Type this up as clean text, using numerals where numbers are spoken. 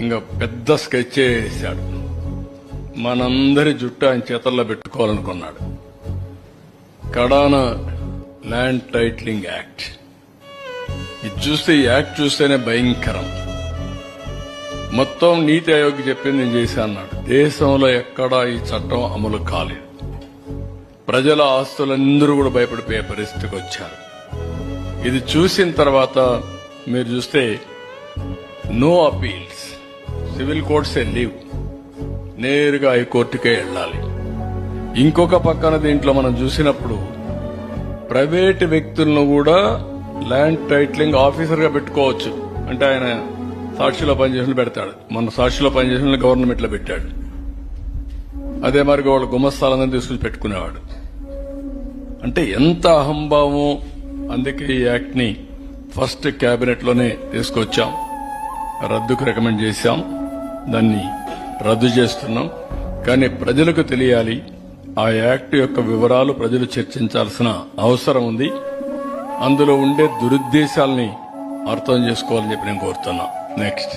ఇంకా పెద్ద స్కెచ్ వేశాడు. మనందరి జుట్టు ఆయన చేతల్లో పెట్టుకోవాలనుకున్నాడు. కడాన ల్యాండ్ టైటిలింగ్ యాక్ట్. ఇది చూస్తే ఈ యాక్ట్ చూస్తేనే భయంకరం. మొత్తం నీతి ఆయోగ్ చెప్పింది నేను చేశా అన్నాడు. దేశంలో ఎక్కడా ఈ చట్టం అమలు కాలేదు. ప్రజల ఆస్తులందరూ కూడా భయపడిపోయే పరిస్థితికి వచ్చారు. ఇది చూసిన తర్వాత మీరు చూస్తే నో అపీల్స్, సివిల్ కోర్ట్సే లీవ్, నేరుగా హైకోర్టుకే వెళ్ళాలి. ఇంకొక పక్కన దీంట్లో మనం చూసినప్పుడు ప్రైవేటు వ్యక్తులను కూడా ల్యాండ్ టైటిలింగ్ ఆఫీసర్ గా పెట్టుకోవచ్చు. అంటే ఆయన సాక్షిలో పనిచేసిన పెడతాడు. మన సాక్షిలో పనిచేసిన గవర్నమెంట్ లో పెట్టాడు. అదే మరి వాళ్ళ గుమస్తాలందరూ తీసుకుని పెట్టుకునేవాడు. అంటే ఎంత అహంభావం. అందుకే ఈ యాక్ట్ ని ఫస్ట్ కేబినెట్ లోనే తీసుకొచ్చాం, రద్దుకు రికమెండ్ చేశాం, దాన్ని రద్దు చేస్తున్నాం. కానీ ప్రజలకు తెలియాలి, ఆ యాక్ట్ యొక్క వివరాలు ప్రజలు చర్చించాల్సిన అవసరం ఉంది. అందులో ఉండే దురుద్దేశాలని అర్థం చేసుకోవాలని చెప్పి నేను కోరుతున్నా. నెక్స్ట్